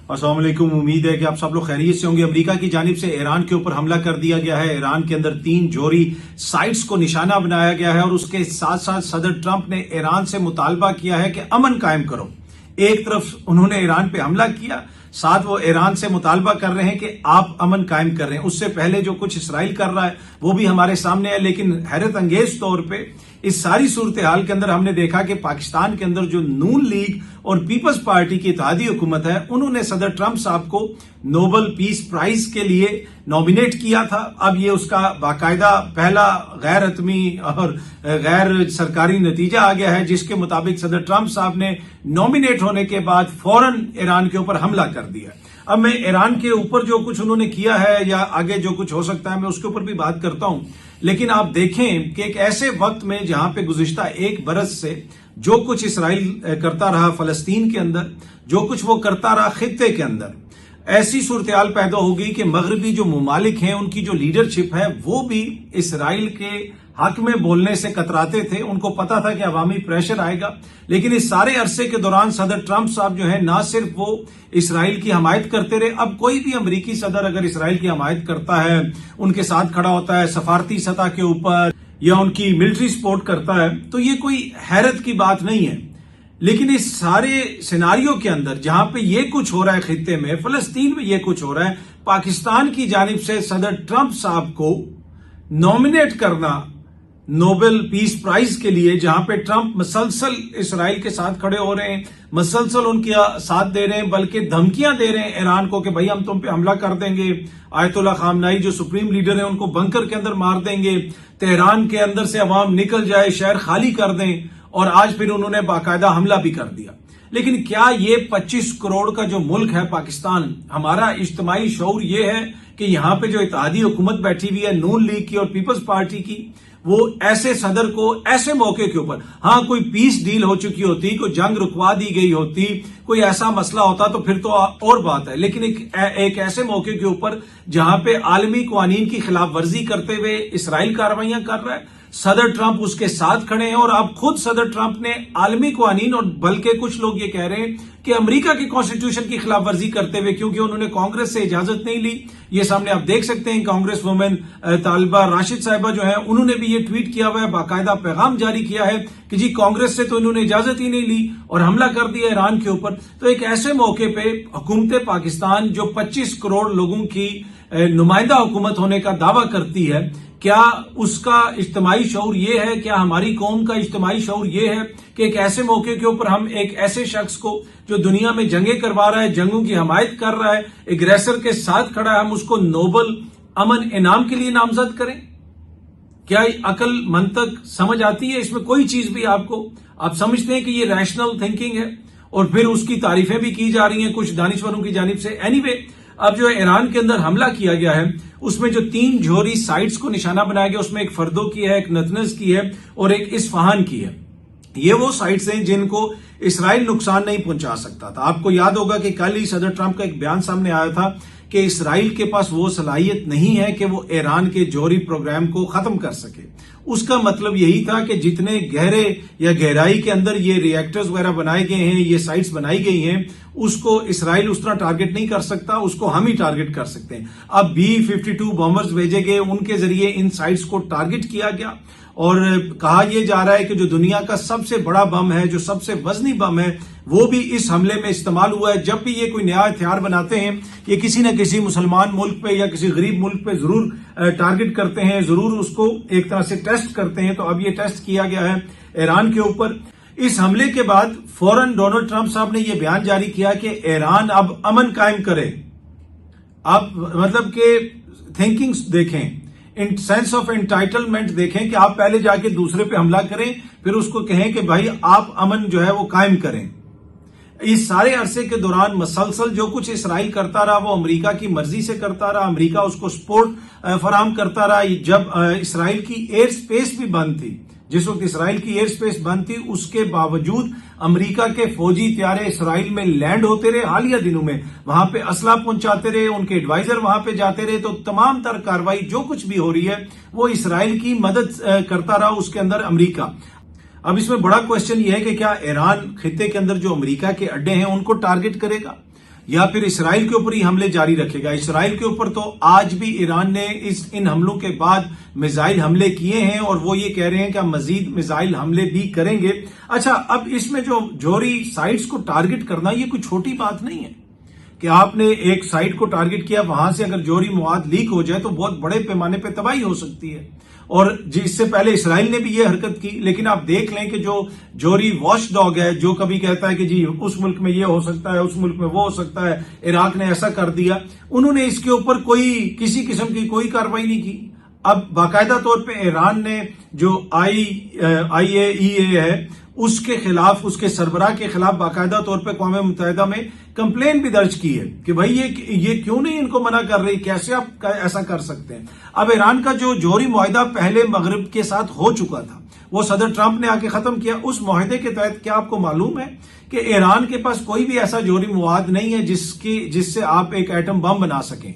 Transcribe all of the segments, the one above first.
अस्सलाम वालेकुम। उम्मीद है कि आप सब लोग खैरियत से होंगे। अमेरिका की जानिब से ईरान के ऊपर हमला कर दिया गया है। ईरान के अंदर 3 जौहरी साइट्स को निशाना बनाया गया है और उसके साथ साथ सदर ट्रंप ने ईरान से मुतालबा किया है कि अमन कायम करो। एक तरफ उन्होंने ईरान पे हमला किया, साथ वो ईरान से मुतालबा कर रहे हैं कि आप अमन कायम कर रहे हैं। उससे पहले जो कुछ इसराइल कर रहा है वो भी हमारे सामने है, लेकिन हैरत अंगेज तौर पे इस सारी सूरत हाल के अंदर हमने देखा कि पाकिस्तान के अंदर जो नून लीग और पीपल्स पार्टी की इत्तेहादी हुकूमत है, उन्होंने सदर ट्रंप साहब को नोबेल पीस प्राइज के लिए नॉमिनेट किया था। अब ये उसका बाकायदा पहला गैर हतमी और गैर सरकारी नतीजा आ गया है, जिसके मुताबिक सदर ट्रंप साहब ने नॉमिनेट होने के बाद फौरन ईरान के ऊपर हमला कर दिया। अब मैं ईरान के ऊपर जो कुछ उन्होंने किया है या आगे जो कुछ हो सकता है मैं उसके ऊपर भी बात करता हूं, लेकिन आप देखें कि एक ऐसे वक्त में जहां पे गुज़िश्ता 1 बरस से जो कुछ इसराइल करता रहा फलस्तीन के अंदर, जो कुछ वो करता रहा खित्ते के अंदर, ऐसी सूरत हाल पैदा होगी कि मगरबी जो मुमालिक हैं उनकी जो लीडरशिप है वो भी इसराइल के हक में बोलने से कतराते थे। उनको पता था कि अवामी प्रेशर आएगा, लेकिन इस सारे अरसे के दौरान सदर ट्रंप साहब जो है ना सिर्फ वो इसराइल की हमायत करते रहे। अब कोई भी अमरीकी सदर अगर इसराइल की हमायत करता है, उनके साथ खड़ा होता है सफारती सतह के ऊपर या उनकी मिलिट्री सपोर्ट करता है, तो ये कोई हैरत की बात नहीं है। लेकिन इस सारे सिनारियों के अंदर जहां पे ये कुछ हो रहा है खित्ते में, फलस्तीन में ये कुछ हो रहा है, पाकिस्तान की जानिब से सदर ट्रंप साहब को नॉमिनेट करना नोबेल पीस प्राइज के लिए, जहां पे ट्रंप मसलसल इसराइल के साथ खड़े हो रहे हैं, मसलसल उनके साथ दे रहे हैं, बल्कि धमकियां दे रहे हैं ईरान को कि भाई हम तुम पे हमला कर देंगे, आयतुल्ला खामनाई जो सुप्रीम लीडर है उनको बंकर के अंदर मार देंगे, तेहरान के अंदर से अवाम निकल जाए, शहर खाली कर दें। और आज फिर उन्होंने बाकायदा हमला भी कर दिया। लेकिन क्या ये 25 करोड़ का जो मुल्क है पाकिस्तान, हमारा इज्तिमाई शऊर ये है कि यहां पे जो इत्तेहादी हुकूमत बैठी हुई है नून लीग की और पीपल्स पार्टी की, वो ऐसे सदर को ऐसे मौके के ऊपर, हाँ कोई पीस डील हो चुकी होती, कोई जंग रुकवा दी गई होती, कोई ऐसा मसला होता तो फिर तो और बात है, लेकिन एक ऐसे मौके के ऊपर जहां पे आलमी कानून की खिलाफ वर्जी करते हुए इसराइल कार्रवाइयां कर रहा है, सदर ट्रंप उसके साथ खड़े हैं। और अब खुद सदर ट्रंप ने आलमी कानून और बल्कि कुछ लोग ये कह रहे हैं कि अमेरिका के कॉन्स्टिट्यूशन की खिलाफ वर्जी करते हुए, क्योंकि उन्होंने कांग्रेस से इजाजत नहीं ली। ये सामने आप देख सकते हैं, कांग्रेस वुमेन तालिबा राशिद साहिबा जो है उन्होंने भी ये ट्वीट किया हुआ है, बाकायदा पैगाम जारी किया है कि जी कांग्रेस से तो इन्होंने इजाजत ही नहीं ली और हमला कर दिया ईरान के ऊपर। तो एक ऐसे मौके पे हुकूमत पाकिस्तान जो 25 करोड़ लोगों की नुमाइंदा हुकूमत होने का दावा करती है, क्या उसका इज्तिमाई शऊर ये है, क्या हमारी कौम का इज्तिमाई शऊर ये है कि एक ऐसे मौके के ऊपर हम एक ऐसे शख्स को जो दुनिया में जंगें करवा रहा है, जंगों की हमायत कर रहा है, एग्रेसर के साथ खड़ा है, हम उसको नोबेल अमन इनाम के लिए नामजद करें? क्या अकल मंतक समझ आती है इसमें? कोई चीज भी आप समझते हैं कि ये रैशनल थिंकिंग है? और फिर उसकी तारीफें भी की जा रही हैं कुछ दानिशवरों की जानिब से। एनीवे, अब जो ईरान के अंदर हमला किया गया है उसमें जो 3 जौहरी साइट्स को निशाना बनाया गया, उसमें एक फर्दो की है, एक नतनज की है और एक इस्फहान की है। ये वो साइट्स हैं जिनको इसराइल नुकसान नहीं पहुंचा सकता था। आपको याद होगा कि कल ही सदर ट्रंप का एक बयान सामने आया था कि इसराइल के पास वो सलाहियत नहीं है कि वो ईरान के जौहरी प्रोग्राम को खत्म कर सके। उसका मतलब यही था कि जितने गहरे या गहराई के अंदर ये रिएक्टर्स वगैरह बनाए गए हैं, ये साइट्स बनाई गई हैं, उसको इसराइल उस तरह टारगेट नहीं कर सकता, उसको हम ही टारगेट कर सकते हैं। अब B-52 बॉम्बर्स भेजे गए, उनके जरिए इन साइट्स को टारगेट किया गया और कहा यह जा रहा है कि जो दुनिया का सबसे बड़ा बम है, जो सबसे वजनी बम है, वो भी इस हमले में इस्तेमाल हुआ है। जब भी ये कोई नया हथियार बनाते हैं, ये किसी न किसी मुसलमान मुल्क पे या किसी गरीब मुल्क पे जरूर टारगेट करते हैं, जरूर उसको एक तरह से टेस्ट करते हैं। तो अब ये टेस्ट किया गया है ईरान के ऊपर। इस हमले के बाद फौरन डोनाल्ड ट्रंप साहब ने यह बयान जारी किया कि ईरान अब अमन कायम करे। आप मतलब के थिंकिंग देखें, इन सेंस ऑफ एंटाइटलमेंट देखें कि आप पहले जाके दूसरे पे हमला करें, फिर उसको कहें कि भाई आप अमन जो है वो कायम करें। इस सारे अरसे के दौरान मसलसल जो कुछ इसराइल करता रहा वो अमेरिका की मर्जी से करता रहा, अमेरिका उसको सपोर्ट फराहम करता रहा। जब इसराइल की एयर स्पेस भी बंद थी, जिस वक्त इसराइल की एयर स्पेस बंद थी, उसके बावजूद अमेरिका के फौजी त्यारे इसराइल में लैंड होते रहे। हालिया दिनों में वहां पे असला पहुंचाते रहे, उनके एडवाइजर वहां पे जाते रहे। तो तमाम तर कार्रवाई जो कुछ भी हो रही है वो इसराइल की मदद करता रहा, उसके अंदर अमेरिका। अब इसमें बड़ा क्वेश्चन ये है कि क्या ईरान खित्ते के अंदर जो अमेरिका के अड्डे हैं उनको टारगेट करेगा? یا پھر اسرائیل کے اوپر ہی حملے جاری رکھے گا؟ اسرائیل کے اوپر تو آج بھی ایران نے ان حملوں کے بعد میزائل حملے کیے ہیں اور وہ یہ کہہ رہے ہیں کہ ہم مزید میزائل حملے بھی کریں گے۔ اچھا، اب اس میں جو جوہری سائٹس کو ٹارگٹ کرنا یہ کوئی چھوٹی بات نہیں ہے کہ آپ نے ایک سائٹ کو ٹارگٹ کیا، وہاں سے اگر جوہری مواد لیک ہو جائے تو بہت بڑے پیمانے پہ تباہی ہو سکتی ہے۔ اور اس سے پہلے اسرائیل نے بھی یہ حرکت کی، لیکن آپ دیکھ لیں کہ جو جوہری واچ ڈاگ ہے، جو کبھی کہتا ہے کہ جی اس ملک میں یہ ہو سکتا ہے، اس ملک میں وہ ہو سکتا ہے، عراق نے ایسا کر دیا، انہوں نے اس کے اوپر کسی قسم کی کوئی کارروائی نہیں کی۔ اب باقاعدہ طور پہ ایران نے جو IAEA ہے اس کے خلاف، اس کے سربراہ کے خلاف باقاعدہ طور پہ اقوام متحدہ میں کمپلین بھی درج کی ہے کہ بھائی یہ کیوں نہیں ان کو منع کر رہی، کیسے آپ ایسا کر سکتے ہیں۔ اب ایران کا جو جوہری معاہدہ پہلے مغرب کے ساتھ ہو چکا تھا، وہ صدر ٹرمپ نے آ کے ختم کیا۔ اس معاہدے کے تحت کیا آپ کو معلوم ہے کہ ایران کے پاس کوئی بھی ایسا جوہری مواد نہیں ہے جس سے آپ ایک ایٹم بم بنا سکیں؟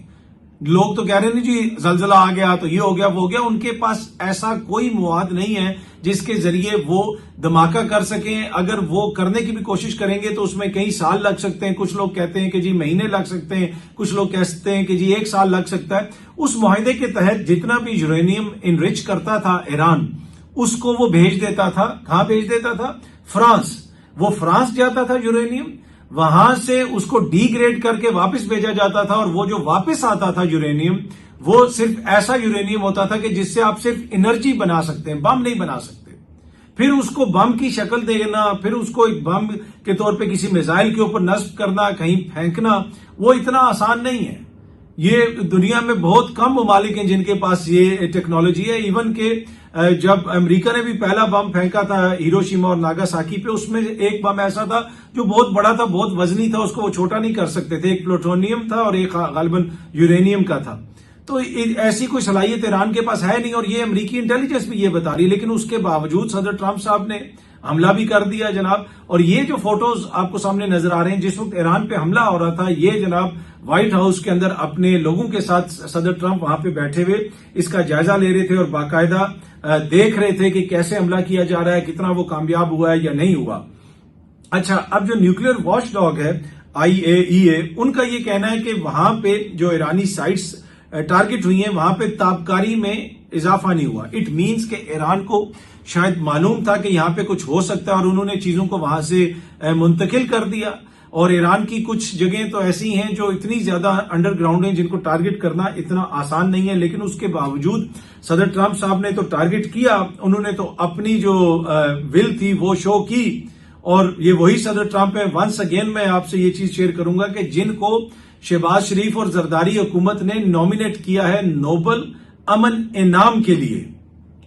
لوگ تو کہہ رہے ہیں جی زلزلہ آ گیا تو یہ ہو گیا وہ ہو گیا، ان کے پاس ایسا کوئی مواد نہیں ہے جس کے ذریعے وہ دھماکہ کر سکیں۔ اگر وہ کرنے کی بھی کوشش کریں گے تو اس میں کئی سال لگ سکتے ہیں، کچھ لوگ کہتے ہیں کہ جی مہینے لگ سکتے ہیں، کچھ لوگ کہتے ہیں کہ جی 1 سال لگ سکتا ہے۔ اس معاہدے کے تحت جتنا بھی یورینیم انرچ کرتا تھا ایران، اس کو وہ بھیج دیتا تھا۔ کہاں بھیج دیتا تھا؟ فرانس۔ وہ فرانس جاتا تھا یورینیم، وہاں سے اس کو ڈی گریڈ کر کے واپس بھیجا جاتا تھا، اور وہ جو واپس آتا تھا یورینیم، وہ صرف ایسا یورینیم ہوتا تھا کہ جس سے آپ صرف انرجی بنا سکتے ہیں، بم نہیں بنا سکتے۔ پھر اس کو بم کی شکل دینا، پھر اس کو ایک بم کے طور پہ کسی میزائل کے اوپر نصب کرنا، کہیں پھینکنا، وہ اتنا آسان نہیں ہے۔ یہ دنیا میں بہت کم ممالک ہیں جن کے پاس یہ ٹیکنالوجی ہے۔ ایون کہ جب امریکہ نے بھی پہلا بم پھینکا تھا ہیروشیما اور ناگاساکی پہ، اس میں ایک بم ایسا تھا جو بہت بڑا تھا، بہت وزنی تھا، اس کو وہ چھوٹا نہیں کر سکتے تھے۔ ایک پلوٹونیم تھا اور ایک غالباً یورینیم کا تھا۔ تو ایسی کوئی صلاحیت ایران کے پاس ہے نہیں، اور یہ امریکی انٹیلیجنس بھی یہ بتا رہی ہے، لیکن اس کے باوجود صدر ٹرمپ صاحب نے حملہ بھی کر دیا جناب۔ اور یہ جو فوٹوز آپ کو سامنے نظر آ رہے ہیں، جس وقت ایران پہ حملہ ہو رہا تھا، یہ جناب وائٹ ہاؤس کے اندر اپنے لوگوں کے ساتھ صدر ٹرمپ وہاں پہ بیٹھے ہوئے اس کا جائزہ لے رہے تھے اور باقاعدہ دیکھ رہے تھے کہ کیسے حملہ کیا جا رہا ہے، کتنا وہ کامیاب ہوا ہے یا نہیں ہوا۔ اچھا، اب جو نیوکلیئر واچ ڈاگ ہے IAEA، ان کا یہ کہنا ہے کہ وہاں پہ جو ایرانی سائٹس ٹارگٹ ہوئی ہیں، وہاں پہ تابکاری میں اضافہ نہیں ہوا۔ اٹ مینز کہ ایران کو شاید معلوم تھا کہ یہاں پہ کچھ ہو سکتا ہے، اور انہوں نے چیزوں کو وہاں سے منتقل کر دیا۔ اور ایران کی کچھ جگہیں تو ایسی ہیں جو اتنی زیادہ انڈر گراؤنڈ ہیں جن کو ٹارگٹ کرنا اتنا آسان نہیں ہے، لیکن اس کے باوجود صدر ٹرمپ صاحب نے تو ٹارگٹ کیا، انہوں نے تو اپنی جو ول تھی وہ شو کی۔ اور یہ وہی صدر ٹرمپ ہے، ونس اگین میں آپ سے یہ چیز شیئر کروں گا کہ جن کو شہباز شریف اور زرداری حکومت نے نامینیٹ کیا ہے نوبل امن انعام کے لیے۔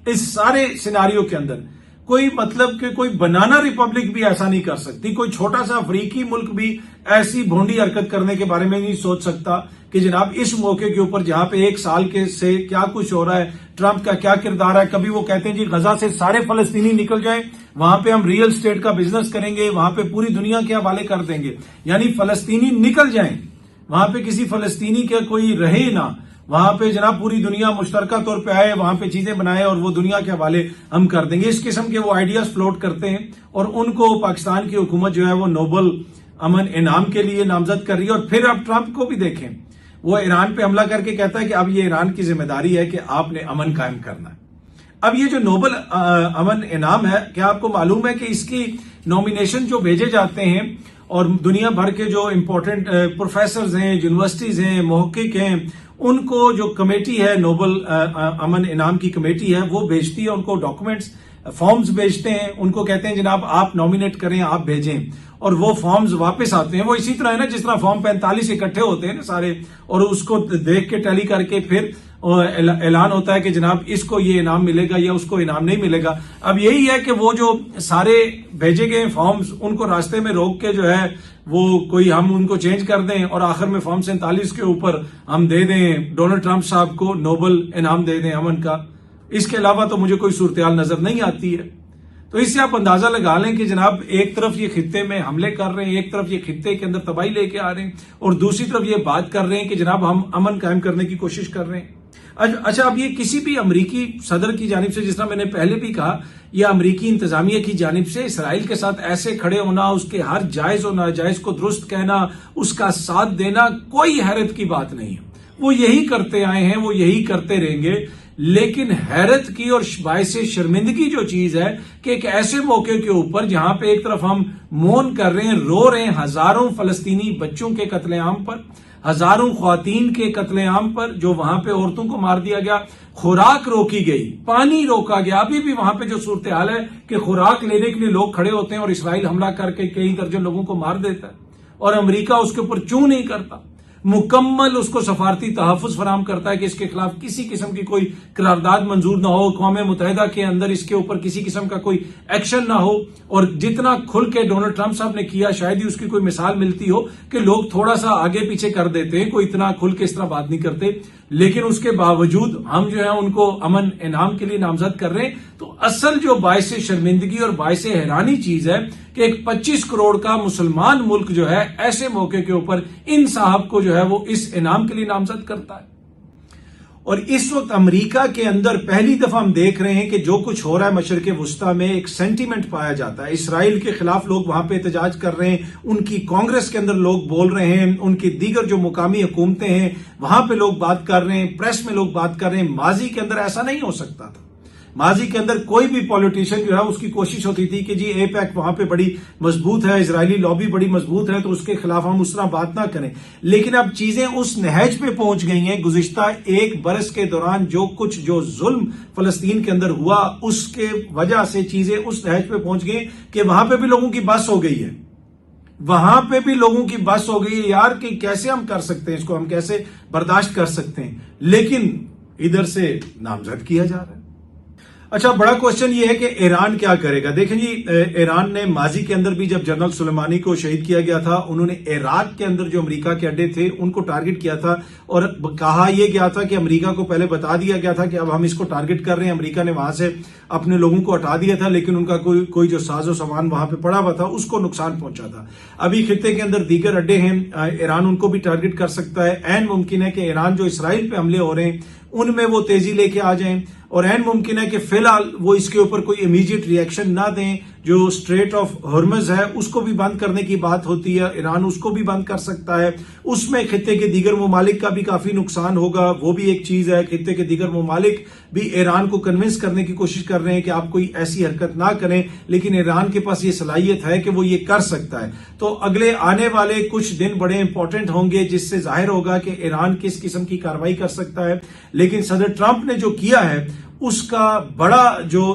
اس سارے سیناریو کے اندر کوئی مطلب کہ کوئی بنانا ریپبلک بھی ایسا نہیں کر سکتی، کوئی چھوٹا سا افریقی ملک بھی ایسی بھونڈی حرکت کرنے کے بارے میں نہیں سوچ سکتا کہ جناب اس موقع کے اوپر جہاں پہ 1 سال کے سے کیا کچھ ہو رہا ہے، ٹرمپ کا کیا کردار ہے۔ کبھی وہ کہتے ہیں جی غزہ سے سارے فلسطینی نکل جائیں، وہاں پہ ہم ریئل اسٹیٹ کا بزنس کریں گے، وہاں پہ پوری دنیا کے حوالے کر دیں گے، یعنی فلسطینی نکل جائیں، وہاں پہ کسی فلسطینی کا کوئی رہے نہ، وہاں پہ جناب پوری دنیا مشترکہ طور پہ آئے، وہاں پہ چیزیں بنائے اور وہ دنیا کے حوالے ہم کر دیں گے۔ اس قسم کے وہ آئیڈیاز فلوٹ کرتے ہیں، اور ان کو پاکستان کی حکومت جو ہے وہ نوبل امن انعام کے لیے نامزد کر رہی ہے۔ اور پھر اب ٹرمپ کو بھی دیکھیں، وہ ایران پہ حملہ کر کے کہتا ہے کہ اب یہ ایران کی ذمہ داری ہے کہ آپ نے امن قائم کرنا ہے۔ اب یہ جو نوبل امن انعام ہے، کیا آپ کو معلوم ہے کہ اس کی نومینیشن جو بھیجے جاتے ہیں، اور دنیا بھر کے جو امپورٹنٹ پروفیسرز ہیں، یونیورسٹیز ہیں، محقق ہیں، ان کو جو کمیٹی ہے نوبل امن انعام کی کمیٹی ہے وہ بھیجتی ہے، ان کو ڈاکومنٹس فارمز بھیجتے ہیں، ان کو کہتے ہیں جناب آپ نامینیٹ کریں، آپ بھیجیں، اور وہ فارمز واپس آتے ہیں۔ وہ اسی طرح ہے نا جس طرح فارم 45 اکٹھے ہوتے ہیں نا سارے، اور اس کو دیکھ کے ٹیلی کر کے پھر اعلان ہوتا ہے کہ جناب اس کو یہ انعام ملے گا یا اس کو انعام نہیں ملے گا۔ اب یہی ہے کہ وہ جو سارے بھیجے گئے فارمز ان کو راستے میں روک کے جو ہے وہ کوئی ہم ان کو چینج کر دیں، اور آخر میں فارم 47 کے اوپر ہم دے دیں ڈونلڈ ٹرمپ صاحب کو نوبل انعام دے دیں امن کا۔ اس کے علاوہ تو مجھے کوئی صورتحال نظر نہیں آتی ہے۔ تو اس سے آپ اندازہ لگا لیں کہ جناب ایک طرف یہ خطے میں حملے کر رہے ہیں، ایک طرف یہ خطے کے اندر تباہی لے کے آ رہے ہیں، اور دوسری طرف یہ بات کر رہے ہیں کہ جناب ہم امن قائم کرنے کی کوشش کر رہے ہیں۔ अच्छा, अब ये किसी भी अमरीकी सदर की जानिब से, जिस तरह मैंने पहले भी कहा, या अमरीकी इंतजामिया की जानिब से इसराइल के साथ ऐसे खड़े होना, उसके हर जायज और नाजायज को दुरुस्त कहना, उसका साथ देना कोई हैरत की बात नहीं है। वो यही करते आए हैं, वो यही करते रहेंगे। लेकिन हैरत की और बायसे शर्मिंदगी जो चीज है कि एक ऐसे मौके के ऊपर जहां पे एक तरफ हम मौन कर रहे हैं, रो रहे हैं हजारों फलस्तीनी बच्चों के कत्लेआम पर, हजारों ख्वातीन के कत्लेआम पर, जो वहां पे औरतों को मार दिया गया, खुराक रोकी गई, पानी रोका गया। अभी भी वहां पे जो सूरत हाल है कि खुराक लेने के लिए लोग खड़े होते हैं और इसराइल हमला करके कई दर्जन लोगों को मार देता है और अमेरिका उसके ऊपर चूं नहीं करता, मुकम्मल उसको सफारती तहफ़्फ़ुज़ फराहम करता है कि इसके खिलाफ किसी किस्म की कोई करारदाद मंजूर ना हो, अक़वाम मुत्तहिदा के अंदर इसके ऊपर किसी किस्म का कोई एक्शन ना हो। और जितना खुल के डोनाल्ड ट्रंप साहब ने किया, शायद ही उसकी कोई मिसाल मिलती हो कि लोग थोड़ा सा आगे पीछे कर देते हैं, कोई इतना खुल के इस तरह बात नहीं करते। लेकिन उसके बावजूद हम जो है उनको अमन इनाम के लिए नामजद कर रहे हैं। तो असल जो बायसे शर्मिंदगी और बायसे हैरानी चीज है कि एक 25 करोड़ का मुसलमान मुल्क जो है ऐसे मौके के ऊपर इन साहब को जो है वो इस इनाम के लिए नामजद करता है। और इस वक्त अमेरिका के अंदर पहली दफा हम देख रहे हैं कि जो कुछ हो रहा है मशरक़े वुस्ता में, एक सेंटीमेंट पाया जाता है। इसराइल के खिलाफ लोग वहां पे एहतजाज कर रहे हैं, उनकी कांग्रेस के अंदर लोग बोल रहे हैं, उनकी दीगर जो मुकामी हुकूमतें हैं वहां पे लोग बात कर रहे हैं, प्रेस में लोग बात कर रहे हैं। माजी के अंदर ऐसा नहीं हो सकता था। माजी के अंदर कोई भी पॉलिटिशियन जो है उसकी कोशिश होती थी कि जी एपैक वहां पे बड़ी मजबूत है, इजरायली लॉबी बड़ी मजबूत है, तो उसके खिलाफ हम उस तरह बात ना करें। लेकिन अब चीजें उस नहज पे पहुंच गई हैं। गुज़िश्ता एक बरस के दौरान जो जुल्म फलस्तीन के अंदर हुआ, उसके वजह से चीजें उस नहज पे पहुंच गई कि वहां पे भी लोगों की बस हो गई है। वहां पे भी लोगों की बस हो गई है यार कि कैसे हम कर सकते हैं इसको, हम कैसे बर्दाश्त कर सकते हैं। लेकिन इधर से नामजद किया जा रहा है। अच्छा, बड़ा क्वेश्चन ये है कि ईरान क्या करेगा। देखें जी, ईरान ने माजी के अंदर भी जब जनरल सुलेमानी को शहीद किया गया था, उन्होंने इराक के अंदर जो अमेरिका के अड्डे थे उनको टारगेट किया था और कहा यह गया था कि अमेरिका को पहले बता दिया गया था कि अब हम इसको टारगेट कर रहे हैं। अमेरिका ने वहां से अपने लोगों को हटा दिया था, लेकिन उनका कोई जो साजो सामान वहां पे पड़ा हुआ था उसको नुकसान पहुंचा था। अभी खित्ते के अंदर दीगर अड्डे हैं, ईरान उनको भी टारगेट कर सकता है। ऐन मुमकिन है कि ईरान जो इसराइल पे हमले हो रहे हैं उनमें वो तेजी लेके आ जाएं, और ऐन मुमकिन है कि फिलहाल वो इसके ऊपर कोई इमीडिएट रिएक्शन ना दें। जो स्ट्रेट ऑफ हॉर्मज है उसको भी बंद करने की बात होती है, ईरान उसको भी बंद कर सकता है। उसमें खित्ते के दीगर ममालिक का भी काफी नुकसान होगा, वो भी एक चीज है। खित्ते के दीगर ममालिक भी ईरान को कन्विंस करने की कोशिश कर रहे हैं कि आप कोई ऐसी हरकत ना करें, लेकिन ईरान के पास ये सलाहियत है कि वो ये कर सकता है। तो अगले आने वाले कुछ दिन बड़े इंपॉर्टेंट होंगे, जिससे जाहिर होगा कि ईरान किस किस्म की कार्रवाई कर सकता है। लेकिन सदर ट्रंप ने जो किया है उसका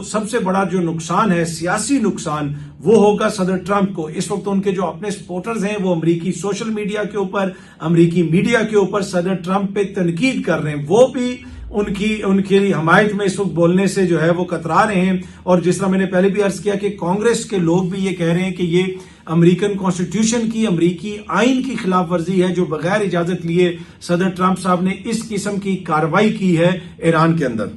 सबसे बड़ा जो नुकसान है, सियासी नुकसान, वो होगा सदर ट्रंप को। इस वक्त उनके जो अपने सपोर्टर्स हैं वो अमरीकी सोशल मीडिया के ऊपर, अमरीकी मीडिया के ऊपर सदर ट्रंप पे तनकीद कर रहे हैं। वो भी उनकी हमायत में इस वक्त बोलने से जो है वो कतरा रहे हैं। और जिस तरह मैंने पहले भी अर्ज किया कि कांग्रेस के लोग भी ये कह रहे हैं कि ये अमेरिकन कॉन्स्टिट्यूशन की, अमरीकी आइन की खिलाफ वर्जी है जो बगैर इजाजत लिए सदर ट्रंप साहब ने इस किस्म की कार्रवाई की है ईरान के अंदर।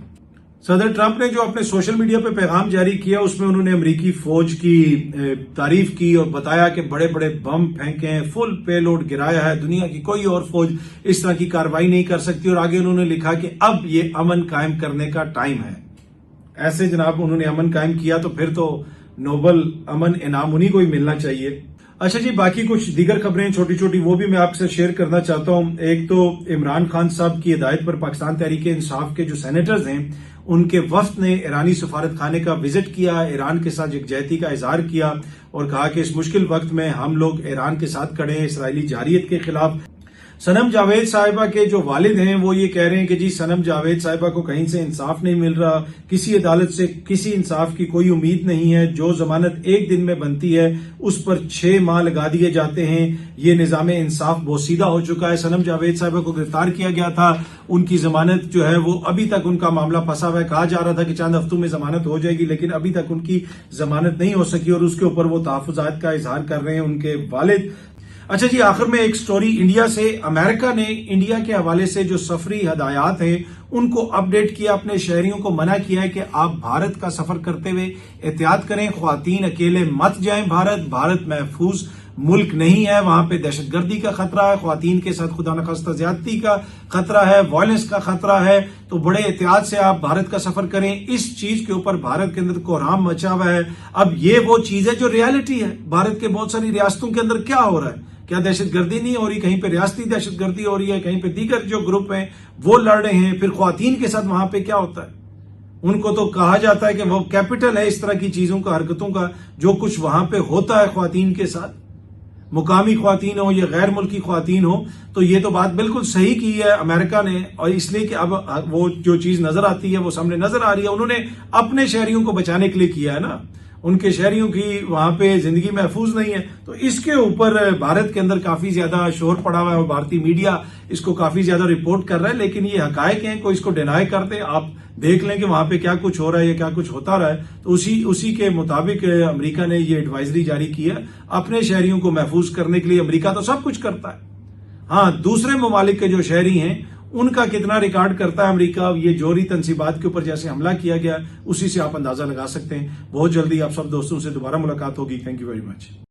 सदर ट्रंप ने जो अपने सोशल मीडिया पे पैगाम जारी किया उसमें उन्होंने अमेरिकी फौज की तारीफ की और बताया कि बड़े बड़े बम फेंके हैं, फुल पेलोड गिराया है, दुनिया की कोई और फौज इस तरह की कार्रवाई नहीं कर सकती। और आगे उन्होंने लिखा कि अब ये अमन कायम करने का टाइम है। ऐसे जनाब उन्होंने अमन कायम किया तो फिर तो नोबल अमन इनाम उन्हीं को ही मिलना चाहिए। अच्छा जी, बाकी कुछ दीगर खबरें छोटी छोटी वो भी मैं आपसे शेयर करना चाहता हूं। एक तो इमरान खान साहब की हिदायत पर पाकिस्तान तहरीक इंसाफ के जो सेनेटर्स हैं उनके वफ्द ने ईरानी सफारत खाने का विजिट किया, ईरान के साथ यकजहती का इजहार किया और कहा कि इस मुश्किल वक्त में हम लोग ईरान के साथ खड़े हैं इसराइली जारियत के खिलाफ। सनम जावेद साहिबा के जो वालिद हैं वो ये कह रहे हैं कि जी सनम जावेद साहिबा को कहीं से इंसाफ नहीं मिल रहा, किसी अदालत से किसी इंसाफ की कोई उम्मीद नहीं है। जो जमानत एक दिन में बनती है उस पर 6 माह लगा दिए जाते हैं। ये निजाम इंसाफ बोसीदा हो चुका है। सनम जावेद साहिबा को गिरफ्तार किया गया था, उनकी जमानत जो है वो अभी तक उनका मामला फंसा हुआ है। कहा जा रहा था कि चंद हफ्तों में जमानत हो जाएगी, लेकिन अभी तक उनकी जमानत नहीं हो सकी और उसके ऊपर वो तहफ्फुजात का इजहार कर रहे हैं उनके वालिद। अच्छा जी, आखिर में एक स्टोरी इंडिया से। अमेरिका ने इंडिया के हवाले से जो सफरी हदायत हैं उनको अपडेट किया, अपने शहरियों को मना किया है कि आप भारत का सफर करते हुए एहतियात करें, ख्वातीन अकेले मत जाएं भारत महफूज मुल्क नहीं है, वहां पे दहशतगर्दी का खतरा है, ख्वातीन के साथ खुदा न खास्ता ज्यादती का खतरा है, वायलेंस का खतरा है, तो बड़े एहतियात से आप भारत का सफर करें। इस चीज के ऊपर भारत के अंदर कोहराम मचा हुआ है। अब ये वो चीज है जो रियलिटी है। भारत के बहुत सारी रियासतों के अंदर क्या हो रहा है? क्या दहशतगर्दी नहीं हो रही? कहीं पे रियासती दहशतगर्दी हो रही है, कहीं पे दीगर जो ग्रुप हैं वो लड़ रहे हैं। फिर ख्वातीन के साथ वहां पे क्या होता है? उनको तो कहा जाता है कि वो कैपिटल है इस तरह की चीजों का, हरकतों का। जो कुछ वहां पे होता है ख्वातीन के साथ, मुकामी ख्वातीन हो या गैर मुल्की ख्वातीन हो, तो ये तो बात बिल्कुल सही की है अमेरिका ने। और इसलिए कि अब वो जो चीज नजर आती है वो सामने नजर आ रही है। उन्होंने अपने शहरियों को बचाने के लिए किया है ना, उनके शहरियों की वहां पे जिंदगी महफूज नहीं है। तो इसके ऊपर भारत के अंदर काफी ज्यादा शोर पड़ा हुआ है और भारतीय मीडिया इसको काफी ज्यादा रिपोर्ट कर रहा है। लेकिन ये हकायक हैं, कोई इसको डिनाई कर दे, आप देख लें कि वहां पे क्या कुछ हो रहा है या क्या कुछ होता रहा है। तो उसी के मुताबिक अमेरिका ने ये एडवाइजरी जारी की है अपने शहरियों को महफूज करने के लिए। अमेरिका तो सब कुछ करता है, हाँ, दूसरे ममालिक के जो शहरी हैं उनका कितना रिकॉर्ड करता है अमेरिका। ये जोहरी तनसीबात के ऊपर जैसे हमला किया गया, उसी से आप अंदाजा लगा सकते हैं। बहुत जल्दी आप सब दोस्तों से दोबारा मुलाकात होगी। Thank you very much.